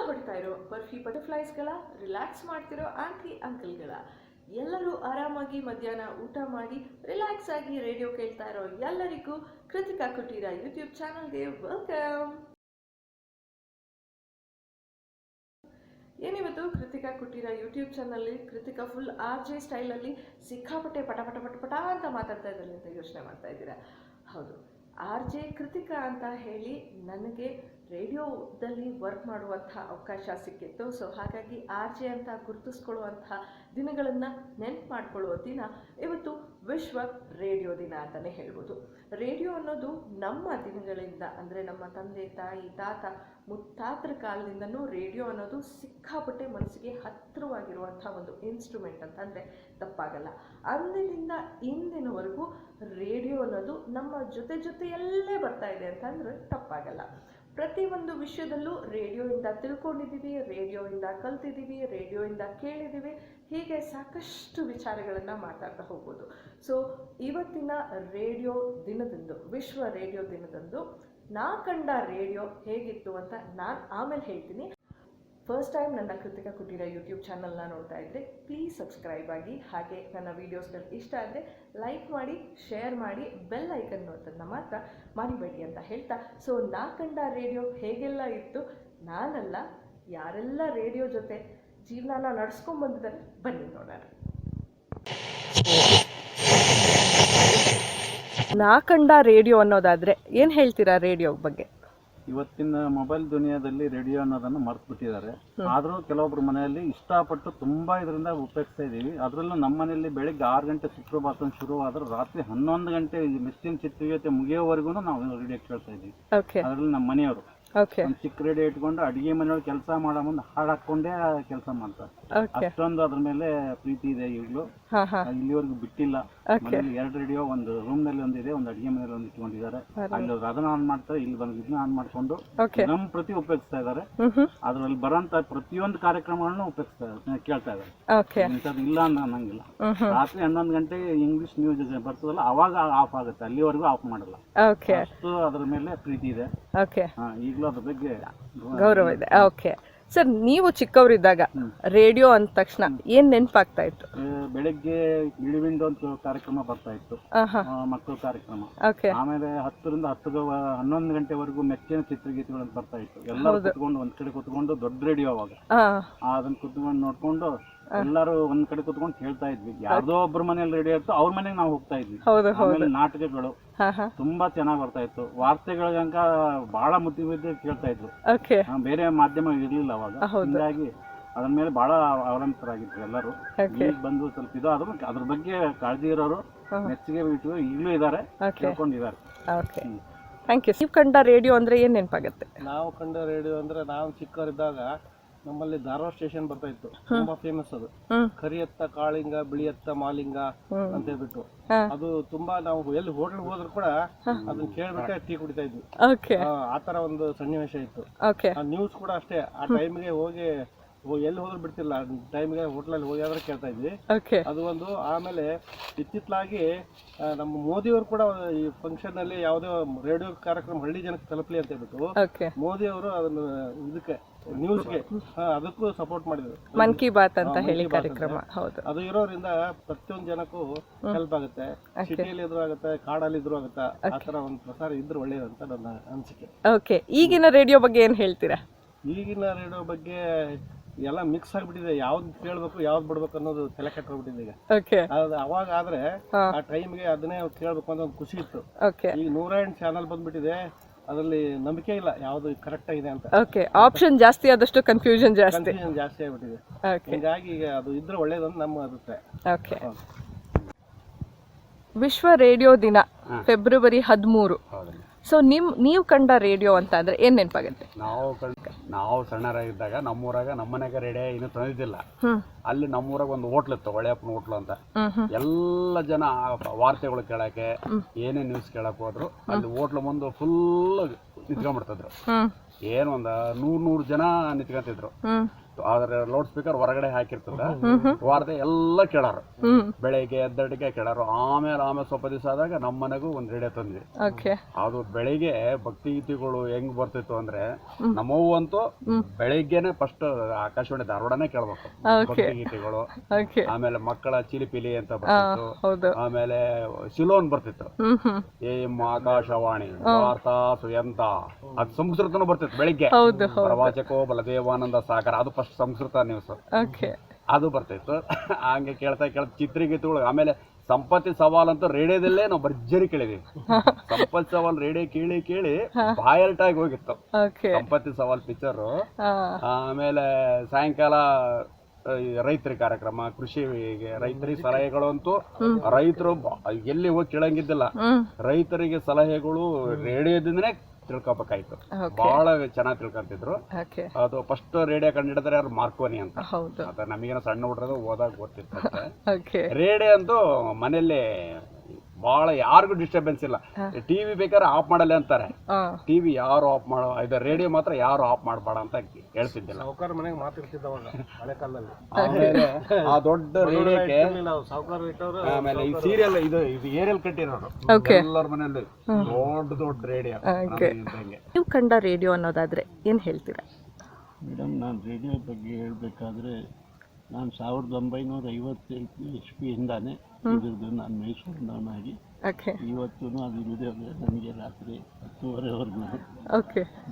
ಹೊಡಿತಾ ಇರೋ ಬರ್ಫಿ ಬಟರ್ಫ್ಲೈಸ್ಗಳ, ರಿಲ್ಯಾಕ್ಸ್ ಮಾಡ್ತಿರೋ ಆಂಟಿ ಅಂಕಲ್ಗಳ, ಎಲ್ಲರೂ ಆರಾಮಾಗಿ ಮಧ್ಯಾಹ್ನ ಊಟ ಮಾಡಿ ರಿಲ್ಯಾಕ್ಸ್ ಆಗಿ ರೇಡಿಯೋ ಕೇಳ್ತಾ ಇರೋ ಎಲ್ಲರಿಗೂ ಕೃತಿಕಾ ಕುಟೀರ ಯೂಟ್ಯೂಬ್ ಚಾನಲ್ಗೆ ವೆಲ್ಕಮ್. ಏನಿವತ್ತು ಕೃತಿಕಾ ಕುಟೀರ ಯೂಟ್ಯೂಬ್ ಚಾನಲ್ಲಿ ಕೃತಿಕಾ ಫುಲ್ RJ ಸ್ಟೈಲಲ್ಲಿ ಸಿಕ್ಕಾಪಟ್ಟೆ ಪಟ ಪಟ ಪಟ ಪಟ ಅಂತ ಮಾತಾಡ್ತಾ ಇದ್ದಾರೆ ಅಂತ ಯೋಚನೆ ಮಾಡ್ತಾ ಇದ್ದೀರಾ? ಹೌದು, RJ ಕೃತಿಕಾ ಅಂತ ಹೇಳಿ ನನಗೆ ರೇಡಿಯೋದಲ್ಲಿ ವರ್ಕ್ ಮಾಡುವಂಥ ಅವಕಾಶ ಸಿಕ್ಕಿತ್ತು. ಸೊ ಹಾಗಾಗಿ RJ ಅಂತ ಗುರುತಿಸ್ಕೊಳ್ಳುವಂಥ ದಿನಗಳನ್ನು ನೆನ್ಪು ಮಾಡ್ಕೊಳ್ಳುವ ದಿನ ಇವತ್ತು ವಿಶ್ವ ರೇಡಿಯೋ ದಿನ ಅಂತಲೇ ಹೇಳ್ಬೋದು. ರೇಡಿಯೋ ಅನ್ನೋದು ನಮ್ಮ ದಿನಗಳಿಂದ, ಅಂದರೆ ನಮ್ಮ ತಂದೆ ತಾಯಿ ತಾತ ಮುತ್ತಾತರ ಕಾಲದಿಂದನೂ ರೇಡಿಯೋ ಅನ್ನೋದು ಸಿಕ್ಕಾಪಟ್ಟೆ ಮನಸ್ಸಿಗೆ ಹತ್ತಿರವಾಗಿರುವಂಥ ಒಂದು ಇನ್ಸ್ಟ್ರೂಮೆಂಟ್ ಅಂತಂದರೆ ತಪ್ಪಾಗಲ್ಲ. ಅಂದಿನಿಂದ ಇಂದಿನವರೆಗೂ ರೇಡಿಯೋ ಅನ್ನೋದು ನಮ್ಮ ಜೊತೆಯಲ್ಲೇ ಬರ್ತಾ ಇದೆ ಅಂತಂದರೆ ತಪ್ಪಾಗಲ್ಲ. ಪ್ರತಿಯೊಂದು ವಿಷಯದಲ್ಲೂ ರೇಡಿಯೋಯಿಂದ ತಿಳ್ಕೊಂಡಿದ್ದೀವಿ, ರೇಡಿಯೋಯಿಂದ ಕಲ್ತಿದ್ದೀವಿ, ರೇಡಿಯೋಯಿಂದ ಕೇಳಿದ್ದೀವಿ, ಹೀಗೆ ಸಾಕಷ್ಟು ವಿಚಾರಗಳನ್ನು ಮಾತಾಡ್ತಾ ಹೋಗ್ಬೋದು. ಸೊ ಇವತ್ತಿನ ರೇಡಿಯೋ ದಿನದಂದು, ವಿಶ್ವ ರೇಡಿಯೋ ದಿನದಂದು ನಾ ಕಂಡ ರೇಡಿಯೋ ಹೇಗಿತ್ತು ಅಂತ ನಾನು ಆಮೇಲೆ ಹೇಳ್ತೀನಿ. ಫಸ್ಟ್ ಟೈಮ್ ನನ್ನ ಕೃತಿಕಾ ಕುಟೀರ ಯೂಟ್ಯೂಬ್ ಚಾನಲ್ನ ನೋಡ್ತಾ ಇದ್ದರೆ ಪ್ಲೀಸ್ ಸಬ್ಸ್ಕ್ರೈಬ್ ಆಗಿ, ಹಾಗೆ ನನ್ನ ವೀಡಿಯೋಸ್ಗಳು ಇಷ್ಟ ಆದರೆ ಲೈಕ್ ಮಾಡಿ, ಶೇರ್ ಮಾಡಿ, ಬೆಲ್ ಐಕನ್ ಅನ್ನೋದನ್ನು ಮಾತ್ರ ಮರಿಬೇಡಿ ಅಂತ ಹೇಳ್ತಾ, ಸೊ ನಾ ಕಂಡ ರೇಡಿಯೋ ಹೇಗೆಲ್ಲ ಇತ್ತು, ನಾನಲ್ಲ ಯಾರೆಲ್ಲ ರೇಡಿಯೋ ಜೊತೆ ಜೀವನನ ನಡೆಸ್ಕೊಂಡು ಬಂದಿದ್ದಾರೆ ಬನ್ನಿ ನೋಡೋಣ. ನಾ ಕಂಡ ರೇಡಿಯೋ ಅನ್ನೋದಾದರೆ ಏನು ಹೇಳ್ತೀರಾ ರೇಡಿಯೋ ಬಗ್ಗೆ? ಇವತ್ತಿನ ಮೊಬೈಲ್ ದುನಿಯಾದಲ್ಲಿ ರೇಡಿಯೋ ಅನ್ನೋದನ್ನು ಮರ್ತು ಬಿಟ್ಟಿದ್ದಾರೆ. ಆದರೂ ಕೆಲವೊಬ್ರು ಮನೆಯಲ್ಲಿ ಇಷ್ಟಪಟ್ಟು ತುಂಬಾ ಇದರಿಂದ ಉಪಯೋಗಿಸ್ತಾ ಇದ್ದೀವಿ. ಅದರಲ್ಲೂ ನಮ್ಮ ಮನೆಯಲ್ಲಿ ಬೆಳಿಗ್ಗೆ 6 ಗಂಟೆ ಸುಪ್ರಭಾತ ಶುರುವಾದ್ರೆ ರಾತ್ರಿ 11 ಗಂಟೆ ಮಿಸ್ಟಿನ್ ಚಿತ್ರಗೀತೆ ಮುಗಿಯೋವರೆಗೂ ನಾವು ರೇಡಿಯೋ ಕೇಳ್ತಾ ಇದ್ದೀವಿ. ಅದರಲ್ಲಿ ನಮ್ಮ ಮನೆಯವರು ಒಂದು ಚಿಕ್ಕ ರೇಡಿಯೋ ಇಟ್ಕೊಂಡು ಅಡಿಗೆ ಮನೆಯೊಳಗೆ ಕೆಲಸ ಮಾಡೋ ಮುಂದೆ ಹಾಡು ಹಾಕೊಂಡೇ ಕೆಲಸ ಮಾಡ್ತಾರೆ. ಅಷ್ಟೊಂದು ಅದ್ರ ಮೇಲೆ ಪ್ರೀತಿ ಇದೆ. ಈಗಲೂ ಇಲ್ಲಿವರೆಗೂ ಬಿಟ್ಟಿಲ್ಲ. ಮನೆಯಲ್ಲಿ 2 ರೇಡಿಯೋ, ಒಂದು ರೂಮ್ ನಲ್ಲಿ ಒಂದಿದೆ, ಒಂದು ಅಡಿಗೆ ಮನೆಯಲ್ಲಿ ಒಂದು ಇಟ್ಕೊಂಡಿದ್ದಾರೆ. ಅಲ್ಲಿ ಅದನ್ನ ಆನ್ ಮಾಡ್ತಾರೆ, ಇಲ್ಲಿ ಬಂದು ಇದನ್ನ ಆನ್ ಮಾಡ್ಕೊಂಡು ನಮ್ಮ ಪ್ರತಿ ಉಪಯೋಗಿಸ್ತಾ ಇದ್ದಾರೆ. ಅದ್ರಲ್ಲಿ ಬರೋಂತ ಪ್ರತಿಯೊಂದು ಕಾರ್ಯಕ್ರಮಗಳನ್ನು ಕೇಳ್ತಾ ಇದ್ದಾರೆ. ಇಂಥದ್ದು ಇಲ್ಲ ಅನ್ನಂಗಿಲ್ಲ. ರಾತ್ರಿ 11 ಗಂಟೆ ಇಂಗ್ಲಿಷ್ ನ್ಯೂಸ್ ಬರ್ತದಲ್ಲ, ಅವಾಗ ಆಫ್ ಆಗುತ್ತೆ, ಅಲ್ಲಿವರೆಗೂ ಆಫ್ ಮಾಡಲ್ಲ. ಅಷ್ಟು ಅದ್ರ ಮೇಲೆ ಪ್ರೀತಿ ಇದೆ. ಈಗಲೂ ಅದ್ರ ಬಗ್ಗೆ ಗೌರವ ಇದೆ. ಓಕೆ ಸರ್, ನೀವು ಚಿಕ್ಕವರಿದ್ದಾಗ ರೇಡಿಯೋ ಅಂದ ತಕ್ಷಣ ಏನ್ ನೆನಪಾಗ್ತಾ ಇತ್ತು? ಬೆಳಗ್ಗೆ ಗಿಳಿವಿಂಡು ಅಂತ ಕಾರ್ಯಕ್ರಮ ಬರ್ತಾ ಇತ್ತು, ಮಕ್ಕಳ ಕಾರ್ಯಕ್ರಮ. ಆಮೇಲೆ 10 ರಿಂದ 11 ಗಂಟೆವರೆಗೂ ಮೆಚ್ಚಿನ ಚಿತ್ರಗೀತೆಗಳು ಅಂತ ಬರ್ತಾ ಇತ್ತು. ಎಲ್ಲರೂ ಕುತ್ಕೊಂಡು ಒಂದ್ ಕಡೆ ಕುತ್ಕೊಂಡು, ದೊಡ್ಡ ರೇಡಿಯೋ ಅವಾಗ, ಅದನ್ನ ಕುತ್ಕೊಂಡು ನೋಡ್ಕೊಂಡು ಎಲ್ಲರೂ ಒಂದ್ ಕಡೆ ಕುತ್ಕೊಂಡು ಕೇಳ್ತಾ ಇದ್ವಿ. ಯಾರ್ದೋ ಒಬ್ಬರ ಮನೇಲಿ ರೇಡಿಯೋ ಇತ್ತು, ಅವ್ರ ಮನೆಗೆ ನಾವು ಹೋಗ್ತಾ ಇದ್ವಿ. ಆಮೇಲೆ ನಾಟಕಗಳು ತುಂಬಾ ಚೆನ್ನಾಗಿ ಬರ್ತಾ ಇತ್ತು. ವಾರ್ತೆಗಳಿಗಂಕ ಬಹಳ ಮುದ್ದೆ ಕೇಳ್ತಾ ಇದ್ರು. ಬೇರೆ ಮಾಧ್ಯಮ ಇರ್ಲಿಲ್ಲ ಅವಾಗ. ಹೀಗಾಗಿ ಅದ್ರ ಮೇಲೆ ಬಹಳ ಅವಲಂಬಿತರಾಗಿದ್ರು ಎಲ್ಲರೂ. ಈಗ ಬಂದು ಸ್ವಲ್ಪ ಇದು ಆದ್ರೂ ಅದ್ರ ಬಗ್ಗೆ ಕಾಳಜಿ ಇರೋರು, ಮೆಚ್ಚುಗೆ ಬಿಟ್ಟು ಈಗಲೂ ಇದಾರೆ, ಕೇಳ್ಕೊಂಡಿದ್ದಾರೆ. Thank you. ನೀವು ಕಂಡ ರೇಡಿಯೋ ಅಂದ್ರೆ ಏನ್ ನೆನಪಾಗುತ್ತೆ? ನಾವು ಕಂಡ ರೇಡಿಯೋ ಅಂದ್ರೆ, ನಾವು ಚಿಕ್ಕವರಿದ್ದಾಗ ನಮ್ಮಲ್ಲಿ ಧಾರವಾಡ ಸ್ಟೇಷನ್ ಬರ್ತಾ ಇತ್ತು, ತುಂಬಾ ಫೇಮಸ್ ಅದು. ಕರಿಯತ್ತ ಕಾಳಿಂಗ, ಬಿಳಿಯತ್ತ ಮಾಲಿಂಗ ಅಂತ ಹೇಳ್ಬಿಟ್ಟು, ಅದು ತುಂಬಾ ನಾವು ಎಲ್ಲಿ ಹೋಟೆಲ್ ಹೋದ್ರು ಕೂಡ ಅದನ್ನ ಕೇಳ್ಬಿಟ್ಟೆ ಟೀ ಕುಡಿತಾ ಇದ್ವಿ. ಆತರ ಒಂದು ಸನ್ನಿವೇಶ ಇತ್ತು. ನ್ಯೂಸ್ ಕೂಡ ಅಷ್ಟೇ, ಆ ಟೈಮ್ಗೆ ಹೋಗಿ ಎಲ್ಲಿ ಹೋದ್ರು ಬಿಡ್ತಿಲ್ಲ, ಟೈಮ್ಗೆ ಹೋಟ್ಲಲ್ಲಿ ಹೋಗಿ ಕೇಳ್ತಾ ಇದ್ವಿ. ಅದು ಒಂದು. ಆಮೇಲೆ ಇತ್ತಿತ್ತಲಾಗಿ ನಮ್ಮ ಮೋದಿಯವರು ಕೂಡ ಈ ಫಂಕ್ಷನ್ ಅಲ್ಲಿ ಯಾವುದೇ ರೇಡಿಯೋ ಕಾರ್ಯಕ್ರಮ ಹಳ್ಳಿ ಜನಕ್ಕೆ ತಲುಪಲಿ ಅಂತ ಹೇಳ್ಬಿಟ್ಟು ಮೋದಿಯವರು ಅದನ್ನು ಇದಕ್ಕೆ ನ್ಯೂಸ್ಗೆ ಅದಕ್ಕೂ ಸಪೋರ್ಟ್ ಮಾಡಿದ್ರು. ಮನ್ ಕಿ ಬಾತ್ ಅಂತ ಹೇಳಿ ಕಾರ್ಯಕ್ರಮ. ಅದು ಇರೋದ್ರಿಂದ ಪ್ರತಿಯೊಂದು ಜನಕ್ಕೂ ಹೆಲ್ಪ್ ಆಗುತ್ತೆ. ಸಿಟಿಯಲ್ಲಿ ಇದ್ರೂ ಆಗುತ್ತೆ, ಕಾಡಲ್ಲಿ ಇದ್ರೂ ಆಗುತ್ತೆ. ಆ ತರ ಒಂದು ಪ್ರಸಾರ ಇದ್ರೆ ಒಳ್ಳೇದಂತ ನನ್ನ ಅನಿಸಿಕೆ. ಓಕೆ, ಈಗಿನ ರೇಡಿಯೋ ಬಗ್ಗೆ ಏನ್ ಹೇಳ್ತೀರಾ? ಈಗಿನ ರೇಡಿಯೋ ಬಗ್ಗೆ ಎಲ್ಲ ಮಿಕ್ಸ್ ಆಗಿಬಿಟ್ಟಿದೆ. ಯಾವ್ದು ಕೇಳ್ಬೇಕು ಯಾವ್ದು ಬಿಡ್ಬೇಕು ಅನ್ನೋದು ತಲೆ ಕೆಟ್ಟೋಗ್ಬಿಟ್ಟಿದೆ ಈಗ. ಅವಾಗ ಆದ್ರೆ ಆ ಟೈಮ್ಗೆ ಅದನ್ನೇ ಕೇಳ್ಬೇಕು ಅಂತ ಒಂದು ಖುಷಿ ಇತ್ತು. ಈಗ 108 ಚಾನಲ್ ಬಂದ್ಬಿಟ್ಟಿದೆ, ಅದರಲ್ಲಿ ನಂಬಿಕೆ ಇಲ್ಲ ಯಾವ್ದು ಕರೆಕ್ಟ್ ಆಗಿದೆ ಅಂತ. ಆಪ್ಷನ್ ಜಾಸ್ತಿ ಆದಷ್ಟು ಕನ್ಫ್ಯೂಷನ್ ಜಾಸ್ತಿ ಆಗ್ಬಿಟ್ಟಿದೆ. ಹೀಗಾಗಿ ಈಗ ಅದು ಇದ್ರೆ ಒಳ್ಳೇದಂತ ನಮ್ಮ ಅಭಿಪ್ರಾಯ. ವಿಶ್ವ ರೇಡಿಯೋ ದಿನ ಫೆಬ್ರವರಿ 13. ಸೊ ನೀವು ಕಂಡ ರೇಡಿಯೋ ಅಂತ ಅಂದ್ರೆ ಏನ್ ನೆನಪಾಗುತ್ತೆ? ನಾವು ಸಣ್ಣರಾಗಿದ್ದಾಗ ನಮ್ಮೂರಾಗ ನಮ್ಮನೆಗೆ ರೇಡಿಯೋ ಇನ್ನೂ ತಂದಿದ್ದಿಲ್ಲ. ಅಲ್ಲಿ ನಮ್ಮೂರಾಗ ಒಂದು ಹೋಟ್ಲ್ ಇತ್ತು, ಒಳ್ಳೆಯಪ್ಪನ ಹೋಟ್ಲು ಅಂತ. ಎಲ್ಲ ಜನ ವಾರ್ತೆಗಳು ಕೇಳಕ್ಕೆ, ಏನೇ ನ್ಯೂಸ್ ಕೇಳಕ್ ಹೋದ್ರು ಅಲ್ಲಿ ಹೋಟ್ಲು ಮುಂದೆ ಫುಲ್ ನಿಂತ್ಕೊಂಡ್ಬಿಡ್ತಿದ್ರು. ಏನು ಒಂದು 100 ಜನ ನಿಂತ್ಕೊಂತಿದ್ರು. ಆದ್ರೆ ಲೌಡ್ ಸ್ಪೀಕರ್ ಹೊರಗಡೆ ಹಾಕಿರ್ತದ ವಾರದ ಎಲ್ಲ ಕೇಳಾರು, ಬೆಳಿಗ್ಗೆ ಎದ್ದಡಿಗೆ ಕೇಳಾರು. ಆಮೇಲೆ ಸ್ವಲ್ಪ ದಿವಸ ಆದಾಗ ನಮ್ಮ ಮನೆಗೂ ಒಂದು ರೇಡಿಯೋ ತಂದ್ವಿ. ಅದು ಬೆಳಿಗ್ಗೆ ಭಕ್ತಿಗೀತೆಗಳು ಹೆಂಗ್ ಬರ್ತಿತ್ತು ಅಂದ್ರೆ ನಮ್ಮವು ಅಂತೂ ಬೆಳಿಗ್ಗೆನೆ ಫಸ್ಟ್ ಆಕಾಶವಾಣಿ ಧಾರವಾಡನೇ ಕೇಳ್ಬೇಕು ಭಕ್ತಿಗೀತೆಗಳು. ಆಮೇಲೆ ಮಕ್ಕಳ ಚಿಲಿಪಿಲಿ ಅಂತ ಬರ್ತಿತ್ತು, ಆಮೇಲೆ ಸಿಲೋನ್ ಬರ್ತಿತ್ತು, ಆಕಾಶವಾಣಿ ವಾರ್ತಾ ಸುಯಂತ, ಅದು ಸಂಸ್ಕೃತನೂ ಬರ್ತಿತ್ತು ಬೆಳಿಗ್ಗೆ. ಪ್ರವಾಚಕೋ ಬಲದೇವಾನಂದ ಸಾಗರ, ಅದು ಫಸ್ಟ್ ಸಂಸ್ಕೃತ ನ್ಯೂಸ್ ಅದು ಬರ್ತಿತ್ತು. ಹಂಗೆ ಕೇಳ್ತಾ ಚಿತ್ರಗೀತೆಗಳು. ಆಮೇಲೆ ಸಂಪತ್ತಿ ಸವಾಲ್ ಅಂತ ರೇಡಿಯೋದಲ್ಲೇ ನಾವು ಭರ್ಜರಿ ಕೇಳಿದೀವಿ. ಸಂಪತ್ತಿ ಸವಾಲ್ ರೇಡಿಯೋ ಕೇಳಿ ಬಾಯಲ್ಟ್ ಆಗಿ ಹೋಗಿತ್ತು ಸಂಪತ್ತಿ ಸವಾಲ್ ಪಿಕ್ಚರು. ಆಮೇಲೆ ಸಾಯಂಕಾಲ ರೈತರ ಕಾರ್ಯಕ್ರಮ, ಕೃಷಿ ರೈತರಿಗೆ ಸಲಹೆಗಳು ಅಂತೂ ರೈತರು ಎಲ್ಲಿ ಹೋಗಿ ಕೇಳಂಗಿದ್ದಿಲ್ಲ. ರೈತರಿಗೆ ಸಲಹೆಗಳು ರೇಡಿಯೋದಿಂದನೇ ತಿಳ್ಕೊಬೇಕಾಯ್ತು. ಬಹಳ ಚೆನ್ನಾಗಿ ತಿಳ್ಕೊಂತಿದ್ರು. ಅದು ಫಸ್ಟ್ ರೇಡಿಯೋ ಕಂಡಿಡಿದ್ರೆ ಯಾರು ಮಾರ್ಕೋನಿ ಅಂತ. ಅದ ನಮಗೇನೋ ಸಣ್ಣ ಹುಡ್ರದು ಓದಾಗ ಗೊತ್ತಿರ್ತದೆ. ರೇಡಿಯೋ ಅಂತೂ ಮನೆಯಲ್ಲಿ ಬಹಳ ಯಾರಿಗೂ ಡಿಸ್ಟರ್ಬೆನ್ಸ್ ಇಲ್ಲ. ಟಿವಿ ಬೇಕಾದ್ರೆ ಆಫ್ ಮಾಡಲ್ಲ ಅಂತಾರೆ, ಟಿವಿ ಯಾರು ಆಫ್ ಮಾಡೋ, ಇದು ರೇಡಿಯೋ ಮಾತ್ರ ಯಾರು ಆಫ್ ಮಾಡಬೇಡ ಅಂತ ಹೇಳ್ತಿದ್ದಿಲ್ಲ. ಆಮೇಲೆ ಆ ದೊಡ್ಡ ರೇಡಿಯೋಕ್ಕೆ ಆಮೇಲೆ ಈ ಸೀರಿಯಲ್ ಇದು ಏರಿಯಲ್ ಕಟ್ಟಿರೋರು ಎಲ್ಲರ ಮನೆಯಲ್ಲಿ ದೊಡ್ಡ ರೇಡಿಯೋ. ನೀವು ಕಂಡ ರೇಡಿಯೋ ಅನ್ನೋದಾದ್ರೆ ಏನ್ ಹೇಳ್ತೀರಾ? ಮೇಡಮ್, ನಾನು ರೇಡಿಯೋ ಬಗ್ಗೆ ಹೇಳಬೇಕಾದ್ರೆ ನಾನು 1957 ಇಸ್ವಿಯಿಂದಾನೆ ಇದ್ರದ್ದು ನಾನು ಮೈಸೂರಿನವನಾಗಿ ಇವತ್ತು ಅದು ಇರೋದೇ ನನಗೆ ರಾತ್ರಿ 10:30ವರೆಗೂ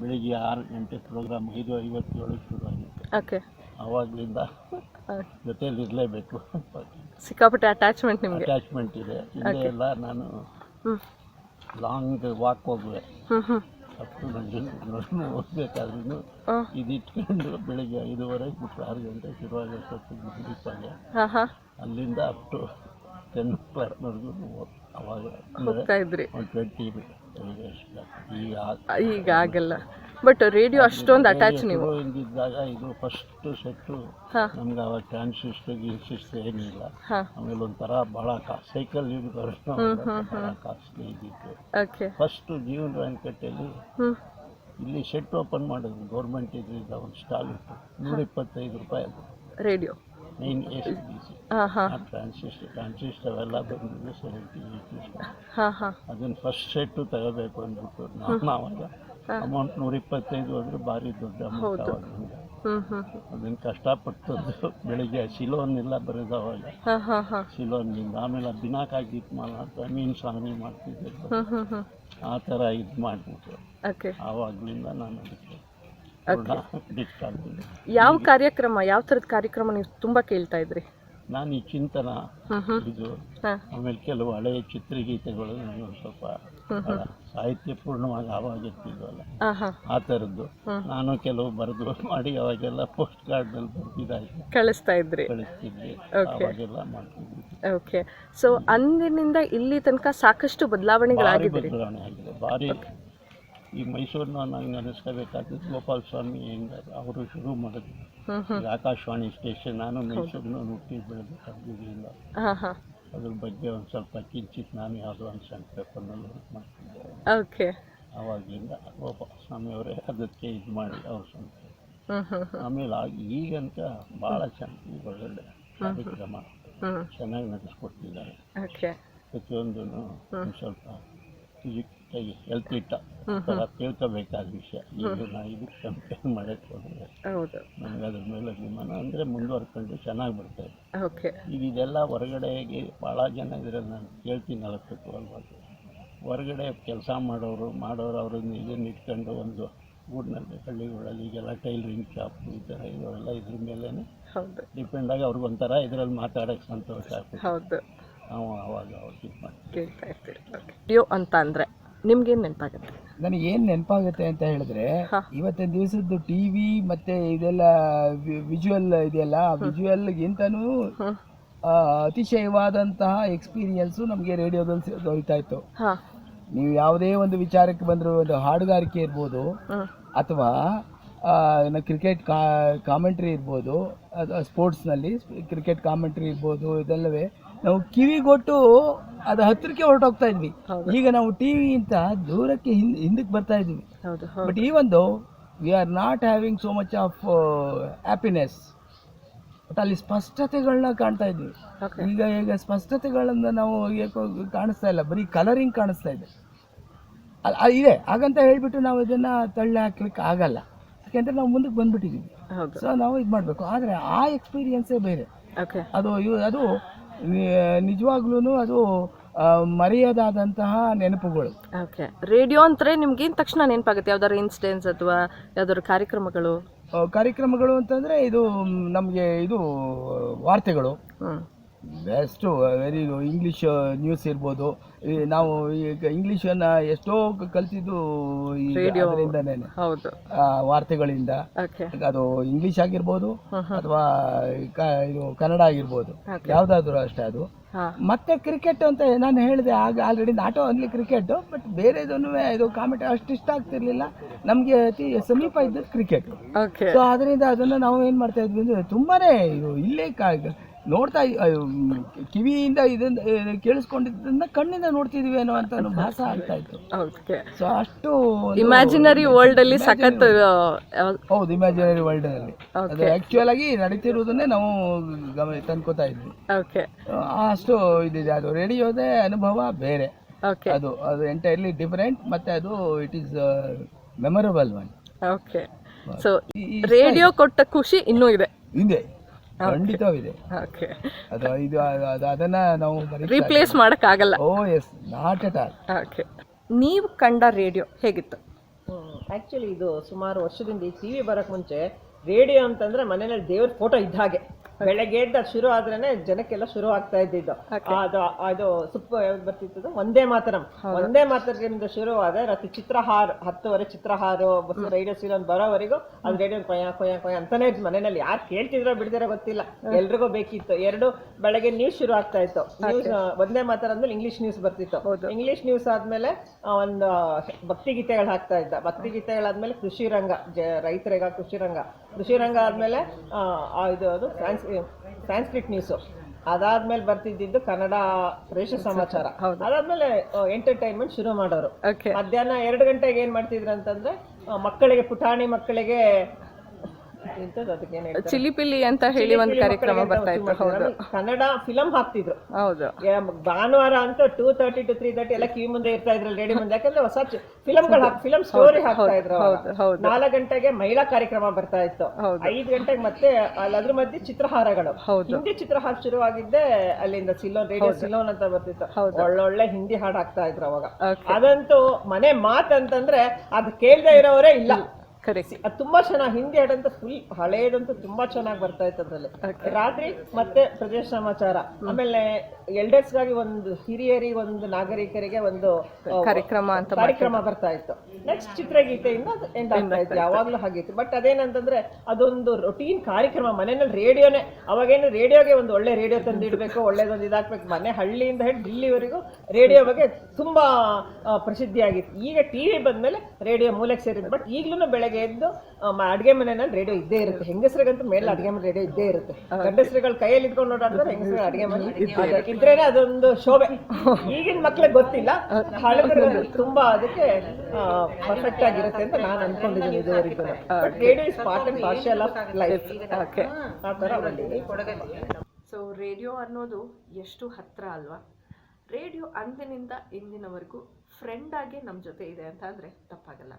ಬೆಳಿಗ್ಗೆ 6 ಗಂಟೆ ಪ್ರೋಗ್ರಾಮ್ 5:57 ಶುರುವಾಗುತ್ತೆ. ಆವಾಗಲಿಂದ ಜೊತೆಯಲ್ಲಿ ಇರಲೇಬೇಕು. ಸಿಕ್ಕಾಪಟ್ಟೆ ಅಟ್ಯಾಚ್ಮೆಂಟ್ ಇದೆ. ಹಿಂದೆ ಎಲ್ಲ ನಾನು ಲಾಂಗ್ ವಾಕ್ ಹೋಗುವೆ. ಓದ್ಬೇಕಾದ್ರೂ ಇದಿಟ್ಕೊಂಡು ಬೆಳಿಗ್ಗೆ 5:30 ಬಿಟ್ಟು 6 ಗಂಟೆ ಶುರುವಾಗೋಷ್ಟೊತ್ತಿಗೆ ಅಲ್ಲಿಂದ ಅಪ್ ಟು 10 o'clockವರೆಗೂ ಅವಾಗ ಹೋಗ್ತಾ ಇದ್ರಿ. 20 ಈಗ ಆಗಲ್ಲ. ಬಟ್ ರೇಡಿಯೋ ಅಷ್ಟೊಂದು ಅಟ್ಯಾಚ್ ನೀವು ಹಿಂಗಿದ್ದಾಗ ಇದು ಫಸ್ಟ್ ಸೆಟ್ಟು ನಮ್ಗೆ ಅವಾಗ ಟ್ರಾನ್ಸಿಸ್ಟರ್ ಏನಿಲ್ಲ. ಆಮೇಲೆ ಒಂಥರ ಭಾಳ ಸೈಕಲ್ ಭಾಳ ಕಾಸ್ಟ್ಲಿ ಇದ್ದಿತ್ತು. ಫಸ್ಟ್ ಜೀವನ ವೆಂಕಟಲ್ಲಿ ಇಲ್ಲಿ ಸೆಟ್ ಓಪನ್ ಮಾಡಿದ್ರು ಗೌರ್ಮೆಂಟ್ ಇದರಿಂದ ಒಂದು ಸ್ಟಾಲ್ ಇತ್ತು. 125 ರೂಪಾಯಿ ಅದು ರೇಡಿಯೋ 9SBC. ಟ್ರಾನ್ಸಿಸ್ಟರ್ ಅವೆಲ್ಲ ಬಂದಿದ್ದು 70-80. ಅದನ್ನು ಫಸ್ಟ್ ಸೆಟ್ಟು ತಗೋಬೇಕು ಅಂದ್ಬಿಟ್ಟು ನಾವು ಅವಾಗ ಅಮೌಂಟ್ 125 ಅಂದರೆ ಭಾರಿ ದೊಡ್ಡ ಅಮೌಂಟ್ ಅವಾಗ. ಅದನ್ನು ಕಷ್ಟಪಟ್ಟದ್ದು ಬೆಳಿಗ್ಗೆ ಸಿಲೋನೆಲ್ಲ ಬರೋದು ಅವಾಗ ಸಿಲೋನ್ನಿಂದ. ಆಮೇಲೆ ದಿನಾಕ್ ಆಗಿತ್ತು ಅಂತ ಮೀನು ಸಾಗಣೆ ಮಾಡ್ತಿದ್ದೆ. ಆ ಥರ ಇದು ಮಾಡಿಬಿಟ್ಟು ಆವಾಗಲಿಂದ ನಾನು ಅದಕ್ಕೆ ಯಾವ ಕಾರ್ಯಕ್ರಮ, ಯಾವ ಥರದ ಕಾರ್ಯಕ್ರಮ ನೀವು ತುಂಬ ಕೇಳ್ತಾ ಇದ್ರಿ? ನಾನು ಈ ಚಿಂತನ ಇದು, ಆಮೇಲೆ ಕೆಲವು ಹಳೆಯ ಚಿತ್ರಗೀತೆಗಳು ನನಗೆ ಸ್ವಲ್ಪ ಸಾಹಿತ್ಯಪೂರ್ಣವಾಗಿ ಆವಾಗಿರ್ತಿದ್ವಲ್ಲ ಆ ಥರದ್ದು ನಾನು ಕೆಲವು ಬರೆದು ಮಾಡಿ ಅವಾಗೆಲ್ಲ ಪೋಸ್ಟ್ ಕಾರ್ಡ್ನಲ್ಲಿ ಬರ್ತಿದ್ದಾಗಿ ಕಳಿಸ್ತಿದ್ದೆ. ಅವಾಗೆಲ್ಲ ಮಾಡ್ತಿದ್ವಿ. ಓಕೆ. ಸೊ ಅಂದಿನಿಂದ ಇಲ್ಲಿ ತನಕ ಸಾಕಷ್ಟು ಬದಲಾವಣೆಗಳಾಗಿದೆ. ಭಾರಿ. ಈ ಮೈಸೂರಿನ ನಾವು ನೆನೆಸ್ಕೋಬೇಕಾದ್ರೆ ಗೋಪಾಲ ಸ್ವಾಮಿ ಹೆಂಗಾರು ಅವರು ಶುರು ಮಾಡಿದ್ರು ಆಕಾಶವಾಣಿ ಸ್ಟೇಷನ್. ನಾನು ಮೈಸೂರಿನ ಹುಟ್ಟಿ ಬೆಳೆದು ಕರ್ದಿಲ್ಲ. ಅದ್ರ ಬಗ್ಗೆ ಒಂದು ಸ್ವಲ್ಪ ಕಿಂಚಿತ್ ನಾನು ಯಾವುದೋ ಒಂದು ಸಣ್ಣ ಪೇಪರ್ನಲ್ಲಿ ಮಾಡ್ತಿದ್ದೆ. ಆವಾಗಲಿಂದ ಗೋಪಾಲ ಸ್ವಾಮಿಯವರೇ ಅದಕ್ಕೆ ಇದು ಮಾಡಿ ಅವ್ರು ಸ್ವಂತ. ಆಮೇಲೆ ಈಗಂತ ಭಾಳ ಚೆನ್ನಾಗಿ ಒಳ್ಳೊಳ್ಳೆ ಕಾರ್ಯಕ್ರಮ ಚೆನ್ನಾಗಿ ನಡೆಸ್ಕೊಡ್ತಿದ್ದಾರೆ. ಪ್ರತಿಯೊಂದು ಸ್ವಲ್ಪ ಹೆಲ್ತ್ ಇಟ್ಟ ತಿಳ್ಕೋಬೇಕಾದ ವಿಷಯ. ಈಗ ನಾನು ಇದಕ್ಕೆ ಕಂಪೇರ್ ಮಾಡೋಕ್ಕೆ ಹೋದರೆ ನನಗೆ ಅದ್ರ ಮೇಲೆ ಅಭಿಮಾನ ಅಂದರೆ ಮುಂದುವರ್ಕೊಂಡು ಚೆನ್ನಾಗಿ ಬರ್ತಾಯಿದೆ. ಈಗ ಇದೆಲ್ಲ ಹೊರಗಡೆಗೆ ಭಾಳ ಜನ ಇದರಲ್ಲಿ ನಾನು ಕೇಳ್ತೀನಿ ಅಲ್ವಾ, ಹೊರಗಡೆ ಕೆಲಸ ಮಾಡೋರು ಅವ್ರನ್ನ ಇದನ್ನು ಇಟ್ಕೊಂಡು ಒಂದು ಊರಿನಲ್ಲಿ ಹಳ್ಳಿಗಳಲ್ಲಿ ಈಗೆಲ್ಲ ಟೈಲರಿಂಗ್ ಶಾಪ್ ಈ ಥರ ಇವೆಲ್ಲ ಇದ್ರ ಮೇಲೆ ಡಿಪೆಂಡ್ ಆಗಿ ಅವ್ರಿಗೊಂಥರ ಇದರಲ್ಲಿ ಮಾತಾಡೋಕ್ಕೆ ಸಂತೋಷ ಆಗ್ತದೆ. ನಾವು ಅವಾಗ ಅವ್ರಿಗೆ ಇದು ಮಾಡಿ ಕೇಳ್ತಾ ಇರ್ತೀವಿ. ರೇಡಿಯೋ ಅಂತ ಅಂದರೆ ನಿಮ್ಗೇನು ನೆನಪಾಗುತ್ತೆ? ನನಗೇನು ನೆನಪಾಗುತ್ತೆ ಅಂತ ಹೇಳಿದ್ರೆ, ಇವತ್ತಿನ ದಿವಸದ್ದು ಟಿ ವಿ ಮತ್ತು ಇದೆಲ್ಲ ವಿಜುವಲ್ ಇದೆಯಲ್ಲ, ವಿಜುವಲ್ಗಿಂತನೂ ಅತಿಶಯವಾದಂತಹ ಎಕ್ಸ್ಪೀರಿಯನ್ಸು ನಮಗೆ ರೇಡಿಯೋದಲ್ಲಿ ದೊರೀತಾ ಇತ್ತು. ನೀವು ಯಾವುದೇ ಒಂದು ವಿಚಾರಕ್ಕೆ ಬಂದರೂ, ಒಂದು ಹಾಡುಗಾರಿಕೆ ಇರ್ಬೋದು ಅಥವಾ ಕ್ರಿಕೆಟ್ ಕಾಮೆಂಟ್ರಿ ಇರ್ಬೋದು, ಸ್ಪೋರ್ಟ್ಸ್ನಲ್ಲಿ ಕ್ರಿಕೆಟ್ ಕಾಮೆಂಟ್ರಿ ಇರ್ಬೋದು, ಇದೆಲ್ಲವೇ ನಾವು ಕಿವಿಗೊಟ್ಟು ಅದು ಹತ್ತಿರಕ್ಕೆ ಹೊರಟೋಗ್ತಾ ಇದ್ವಿ. ಈಗ ನಾವು ಟಿ ವಿಗಿಂತ ದೂರಕ್ಕೆ ಹಿಂದಕ್ಕೆ ಬರ್ತಾ ಇದ್ವಿ. ಬಟ್ ಈ ಒಂದು we are not having so much of happiness. But ಅಲ್ಲಿ ಸ್ಪಷ್ಟತೆಗಳನ್ನ ಕಾಣ್ತಾ ಇದ್ವಿ. ಈಗ ಸ್ಪಷ್ಟತೆಗಳನ್ನು ನಾವು ಏಕೋ ಕಾಣಿಸ್ತಾ ಇಲ್ಲ, ಬರೀ ಕಲರಿಂಗ್ ಕಾಣಿಸ್ತಾ ಇದೆ. ಇದೆ ಹಾಗಂತ ಹೇಳ್ಬಿಟ್ಟು ನಾವು ಇದನ್ನು ತಳ್ಳಿ ಹಾಕ್ಲಿಕ್ಕೆ ಆಗಲ್ಲ, ಯಾಕೆಂದರೆ ನಾವು ಮುಂದಕ್ಕೆ ಬಂದುಬಿಟ್ಟಿದ್ದೀವಿ. ಸೊ ನಾವು ಇದು ಮಾಡಬೇಕು. ಆದರೆ ಆ ಎಕ್ಸ್ಪೀರಿಯನ್ಸೇ ಬೇರೆ. ಅದು ನಿಜವಾಗ್ಲೂ ಅದು ಮರೆಯದಾದಂತಹ ನೆನಪುಗಳು. ಓಕೆ, ರೇಡಿಯೋ ಅಂದರೆ ನಿಮ್ಗೇನು ತಕ್ಷಣ ನೆನಪಾಗುತ್ತೆ? ಯಾವ್ದಾದ್ರು ಇನ್ಸಿಡೆನ್ಸ್ ಅಥವಾ ಯಾವ್ದಾದ್ರು ಕಾರ್ಯಕ್ರಮಗಳು ಅಂತಂದರೆ ಇದು ನಮಗೆ ಇದು ವಾರ್ತೆಗಳು ಬೆಸ್ಟು. ವೆರಿ ಇಂಗ್ಲೀಷ್ ನ್ಯೂಸ್ ಇರ್ಬೋದು. ನಾವು ಈಗ ಇಂಗ್ಲೀಷನ್ನು ಎಷ್ಟೋ ಕಲ್ತಿದ್ದು ಅದರಿಂದನೇ, ವಾರ್ತೆಗಳಿಂದ. ಅದು ಇಂಗ್ಲೀಷ್ ಆಗಿರ್ಬೋದು ಅಥವಾ ಇದು ಕನ್ನಡ ಆಗಿರ್ಬೋದು, ಯಾವುದಾದ್ರೂ ಅಷ್ಟೇ ಅದು. ಮತ್ತೆ ಕ್ರಿಕೆಟ್ ಅಂತ ನಾನು ಹೇಳಿದೆ ಆಗ already, not only cricket but ಬೇರೆದನ್ನು ಇದು ಕಾಮೆಂಟ್ ಅಷ್ಟು ಇಷ್ಟ ಆಗ್ತಿರ್ಲಿಲ್ಲ ನಮಗೆ. ಅತಿ ಸಮೀಪ ಇದ್ದದ್ದು ಕ್ರಿಕೆಟ್. ಸೊ ಅದರಿಂದ ಅದನ್ನು ನಾವು ಏನು ಮಾಡ್ತಾ ಇದ್ವಿ ಅಂದರೆ ತುಂಬಾ ಇದು ಇಲ್ಲೇ ನೋಡ್ತಾ ಕಿವಿಯಿಂದ ಇದನ್ನ ಕೇಳಿಸ್ಕೊಂಡಿದ್ದನ್ನ ಕಣ್ಣಿಂದ ನೋಡ್ತಿದ್ವಿ ಅನ್ನೋ ಅಂತ ಭಾಸ ಆಗ್ತಾ ಇತ್ತು. ಸೊ ಅಷ್ಟು ಇಮ್ಯಾಜಿನರಿ ವರ್ಲ್ಡ್ ಅಲ್ಲಿ ಸಖತ್. ಹೌದು, ಇಮ್ಯಾಜಿನರಿ ವರ್ಲ್ಡ್ ಅಲ್ಲಿ ಅದು ಆಕ್ಚುಯಲ್ ಆಗಿ ನಡೀತಿರುವುದನ್ನೇ ನಾವು ತಂದ್ಕೋತಾ ಇದ್ವಿ. ಅಷ್ಟು ಇದಿದೆ. ಅದು ರೇಡಿಯೋದೇ ಅನುಭವ ಬೇರೆ. ಅದು ಎಂಟೈರ್ಲಿ ಡಿಫರೆಂಟ್. ಮತ್ತೆ ಅದು it is memorable one. Okay, so radio ಕೊಟ್ಟ ಖುಷಿ ಇನ್ನೂ ಇದೆ. ಖಂಡಿತವಿದೆ. ಅದು ಇದು ಅದನ್ನ ನಾವು ರೀಪ್ಲೇಸ್ ಮಾಡಕ್ಕಾಗಲ್ಲ. Oh yes, not at all. Okay, ನೀವು ಕಂಡ ರೇಡಿಯೋ ಹೇಗಿತ್ತು? ಆ್ಯಕ್ಚುಲಿ ಇದು ಸುಮಾರು ವರ್ಷದಿಂದ ಈ ಟಿ ವಿ ಬರೋಕ್ಕೆ ಮುಂಚೆ ರೇಡಿಯೋ ಅಂತಂದರೆ ಮನೆಯಲ್ಲಿ ದೇವ್ರ ಫೋಟೋ ಇದ್ದ ಹಾಗೆ. ಬೆಳಗ್ಗೆ ಎದ್ದು ಅದು ಶುರು ಆದ್ರೇನೆ ಜನಕ್ಕೆಲ್ಲ ಶುರು ಆಗ್ತಾ ಇದ್ದಿದ್ದು. ಅದು ಯಾವ್ದು ಬರ್ತಿತ್ತು, ಒಂದೇ ಮಾತರದಿಂದ ಶುರು ಆದ್ರೆ ರಾತ್ರಿ ಚಿತ್ರಹಾರ 10:00 ಚಿತ್ರಹಾರ ರೇಡಿಯೋ ಸೀರಿಯಲ್ ಬರೋವರೆಗೂ ಅದು ರೇಡಿಯೋ ಕೊಯ್ಯ ಅಂತಾನೆ ಮನೆಯಲ್ಲಿ. ಯಾರು ಕೇಳ್ತಿದ್ರೋ ಬಿಡ್ದಿರೋ ಗೊತ್ತಿಲ್ಲ, ಎಲ್ರಿಗೂ ಬೇಕಿತ್ತು. ಬೆಳಗ್ಗೆ ನ್ಯೂಸ್ ಶುರು ಆಗ್ತಾ ಇತ್ತು. ನ್ಯೂಸ್ ಒಂದೇ ಮಾತರ ಅಂದ್ಮೇಲೆ ಇಂಗ್ಲಿಷ್ ನ್ಯೂಸ್ ಬರ್ತಿತ್ತು. ಇಂಗ್ಲಿಷ್ ನ್ಯೂಸ್ ಆದ್ಮೇಲೆ ಒಂದು ಭಕ್ತಿಗೀತೆಗಳು ಹಾಕ್ತಾ ಇದ್ದ. ಭಕ್ತಿಗೀತೆಗಳಾದ್ಮೇಲೆ ಕೃಷಿ ರಂಗ, ರೈತರಿಗ ಕೃಷಿ ರಂಗ ಆದ್ಮೇಲೆ ಅದು ಸಂಸ್ಕೃತ್ ನ್ಯೂಸು. ಅದಾದ್ಮೇಲೆ ಬರ್ತಿದ್ದು ಕನ್ನಡ ಪ್ರದೇಶ ಸಮಾಚಾರ. ಅದಾದ್ಮೇಲೆ ಎಂಟರ್ಟೈನ್ಮೆಂಟ್ ಶುರು ಮಾಡೋರು. ಮಧ್ಯಾಹ್ನ 2 ಗಂಟೆಗೆ ಏನ್ ಮಾಡ್ತಿದ್ರು ಅಂತಂದ್ರೆ ಪುಟಾಣಿ ಮಕ್ಕಳಿಗೆ ಚಿಲಿಪಿಲಿ ಅಂತ ಹೇಳಿ ಒಂದು ಕಾರ್ಯಕ್ರಮ ಬರ್ತಾ ಇತ್ತು. ಕನ್ನಡ ಫಿಲಂ ಹಾಕ್ತಿದ್ರು. ಹೌದು, ಭಾನುವಾರ ಅಂತ 2:30 to 3:30 ಎಲ್ಲ ಕಿವಿ ಮುಂದೆ ಇರ್ತಾ ಇದ್ರು ರೇಡಿಯೋ ಮುಂದೆ. ಯಾಕಂದ್ರೆ ಹೊಸ ಫಿಲಂ ಸ್ಟೋರಿ ಹಾಕ್ತಾ ಇದ್ರು. 4 ಗಂಟೆಗೆ ಮಹಿಳಾ ಕಾರ್ಯಕ್ರಮ ಬರ್ತಾ ಇತ್ತು. 5 ಗಂಟೆಗೆ ಮತ್ತೆ ಅದ್ರ ಮಧ್ಯೆ ಚಿತ್ರಹಾರಗಳು. ಹಿಂದಿ ಚಿತ್ರಹಾರ ಶುರುವಾಗಿದ್ದೆ ಅಲ್ಲಿಂದ ರೇಡಿಯೋ ಸಿಲೋನ್ ಅಂತ ಬರ್ತಿತ್ತು. ಒಳ್ಳೊಳ್ಳೆ ಹಿಂದಿ ಹಾಡು ಹಾಕ್ತಾ ಇದ್ರು ಅವಾಗ. ಅದಂತೂ ಮನೆ ಮಾತಂತಂದ್ರೆ ಅದು ಕೇಳ್ದೆ ಇರೋರೇ ಇಲ್ಲ. ಅದು ತುಂಬಾ ಚೆನ್ನಾಗಿ ಹಿಂದಿ ಹಾಡಂತ ಫುಲ್ ಹಳೇದಂತೂ ತುಂಬಾ ಚೆನ್ನಾಗಿ ಬರ್ತಾ ಇತ್ತು ಅದ್ರಲ್ಲಿ. ರಾತ್ರಿ ಮತ್ತೆ ಪ್ರದೇಶ ಸಮಾಚಾರ. ಆಮೇಲೆ ಎಲ್ಡರ್ಸ್ಗಾಗಿ ಒಂದು ಹಿರಿಯರಿಗೆ, ಒಂದು ನಾಗರಿಕರಿಗೆ ಒಂದು ಕಾರ್ಯಕ್ರಮ ಬರ್ತಾ ಇತ್ತು. ನೆಕ್ಸ್ಟ್ ಚಿತ್ರಗೀತೆಯಿಂದ ಎಂಡ್ ಆಗ್ತಾ ಇತ್ತು. ಯಾವಾಗ್ಲೂ ಹಾಗಿತ್ತು. ಬಟ್ ಅದೇನಂತಂದ್ರೆ ಅದೊಂದು ರೊಟೀನ್ ಕಾರ್ಯಕ್ರಮ. ಮನೆಯಲ್ಲಿ ರೇಡಿಯೋನೇ, ಅವಾಗೇನು ರೇಡಿಯೋಗೆ ಒಂದು ಒಳ್ಳೆ ರೇಡಿಯೋ ತಂದಿಡ್ಬೇಕು, ಒಳ್ಳೇದೊಂದು ಇದಾಕ್ಬೇಕು. ಮನೆ ಹಳ್ಳಿಯಿಂದ ಹಿಡಿದು ದಿಲ್ಲಿವರೆಗೂ ರೇಡಿಯೋ ಬಗ್ಗೆ ತುಂಬಾ ಪ್ರಸಿದ್ಧಿ ಆಗಿತ್ತು. ಈಗ ಟಿವಿ ಬಂದ್ಮೇಲೆ ರೇಡಿಯೋ ಮೂಲೆಗೆ ಸೇರಿದ್ದು. ಬಟ್ ಈಗ್ಲೂ ಬೆಳಗ್ಗೆ ಎದ್ದು ಅಡುಗೆ ಮನೆಯಲ್ಲಿ ರೇಡಿಯೋ ಇದ್ದೇ ಇರುತ್ತೆ. ಹೆಂಗಸರಿಗಂತೂ ಮೇಲೆ ಅಡುಗೆ ಮನೆ ರೇಡಿಯೋ ಇದ್ದೇ ಇರುತ್ತೆ. ಗಂಡಸರುಗಳು ಕೈಯಲ್ಲಿ ಇಟ್ಕೊಂಡು ಓಡಾಡಿದ್ರೆ ಹೆಂಗಸರು ಅಡುಗೆ ಮನೆ ಇದ್ರೇನೆ ಅದೊಂದು ಶೋಭೆ. ಈಗಿನ ಮಕ್ಳಿಗೆ ಗೊತ್ತಿಲ್ಲ, ಹಳಬರಿಗೆ ತುಂಬಾ ಅದಕ್ಕೆ ಪರ್ಫೆಕ್ಟ್ ಆಗಿರುತ್ತೆ ಅಂತ ನಾನು ಅನ್ಕೊಂಡಿದ್ದೀನಿ ಇದುವರೆಗೂ. But radio is part and partial of life. ಆ ಥರ ಬಂದಿದೆ. ಸೊ ರೇಡಿಯೋ ಅನ್ನೋದು ಎಷ್ಟು ಹತ್ರ ಅಲ್ವಾ? ರೇಡಿಯೋ ಅಂದಿನಿಂದ ಇಂದಿನವರೆಗೂ ಫ್ರೆಂಡ್ ಆಗಿ ನಮ್ಮ ಜೊತೆ ಇದೆ ಅಂತ ಅಂದರೆ ತಪ್ಪಾಗಲ್ಲ.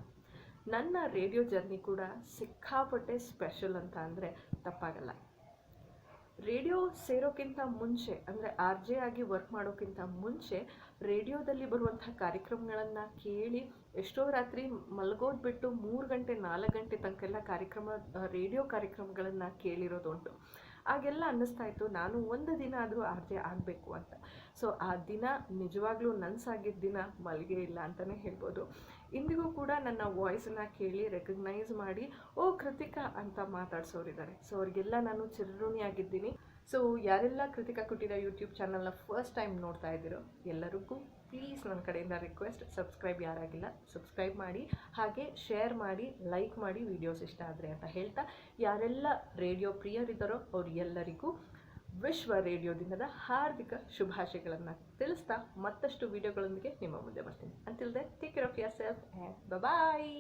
ನನ್ನ ರೇಡಿಯೋ ಜರ್ನಿ ಕೂಡ ಸಿಕ್ಕಾಪಟ್ಟೆ ಸ್ಪೆಷಲ್ ಅಂತ ಅಂದರೆ ತಪ್ಪಾಗಲ್ಲ. ರೇಡಿಯೋ ಸೇರೋಕ್ಕಿಂತ ಮುಂಚೆ, ಅಂದರೆ RJ ಆಗಿ ವರ್ಕ್ ಮಾಡೋಕ್ಕಿಂತ ಮುಂಚೆ ರೇಡಿಯೋದಲ್ಲಿ ಬರುವಂಥ ಕಾರ್ಯಕ್ರಮಗಳನ್ನು ಕೇಳಿ ಎಷ್ಟೋ ರಾತ್ರಿ ಮಲಗೋದು ಬಿಟ್ಟು 3 ಗಂಟೆ 4 ಗಂಟೆ ತನಕ ರೇಡಿಯೋ ಕಾರ್ಯಕ್ರಮಗಳನ್ನು ಕೇಳಿರೋದುಂಟು. ಆಗೆಲ್ಲ ಅನ್ನಿಸ್ತಾ ಇತ್ತು ನಾನು ಒಂದು ದಿನ ಆದರೂ RJ ಆಗಬೇಕು ಅಂತ. ಸೊ ಆ ದಿನ ನಿಜವಾಗ್ಲೂ ನನಸಾಗಿದ್ದ ದಿನ ಮಲ್ಗೆ ಇಲ್ಲ ಅಂತಲೇ ಹೇಳ್ಬೋದು. ಇಂದಿಗೂ ಕೂಡ ನನ್ನ ವಾಯ್ಸನ್ನು ಕೇಳಿ ರೆಕಗ್ನೈಸ್ ಮಾಡಿ ಕೃತಿಕಾ ಅಂತ ಮಾತಾಡ್ಸೋರಿದ್ದಾರೆ. ಸೊ ಅವ್ರಿಗೆಲ್ಲ ನಾನು ಚಿರಋಣಿಯಾಗಿದ್ದೀನಿ. ಸೊ ಯಾರೆಲ್ಲ ಕೃತಿಕಾ ಕುಟೀರ ಯೂಟ್ಯೂಬ್ ಚಾನಲ್ನ ಫಸ್ಟ್ ಟೈಮ್ ನೋಡ್ತಾ ಇದ್ದೀರೋ ಎಲ್ಲರಿಗೂ ಪ್ಲೀಸ್ ನನ್ನ ಕಡೆಯಿಂದ ರಿಕ್ವೆಸ್ಟ್, ಸಬ್ಸ್ಕ್ರೈಬ್ ಯಾರಾಗಿಲ್ಲ ಸಬ್ಸ್ಕ್ರೈಬ್ ಮಾಡಿ, ಹಾಗೆ ಶೇರ್ ಮಾಡಿ, ಲೈಕ್ ಮಾಡಿ ವಿಡಿಯೋಸ್ ಇಷ್ಟ ಆದರೆ ಅಂತ ಹೇಳ್ತಾ, ಯಾರೆಲ್ಲ ರೇಡಿಯೋ ಪ್ರಿಯರಿದ್ದಾರೋ ಅವ್ರು ಎಲ್ಲರಿಗೂ ವಿಶ್ವ ರೇಡಿಯೋ ದಿನದ ಹಾರ್ದಿಕ ಶುಭಾಶಯಗಳನ್ನು ತಿಳಿಸ್ತಾ ಮತ್ತಷ್ಟು ವಿಡಿಯೋಗಳೊಂದಿಗೆ ನಿಮ್ಮ ಮುಂದೆ ಬರ್ತೀನಿ. Until then take care of yourself and bye.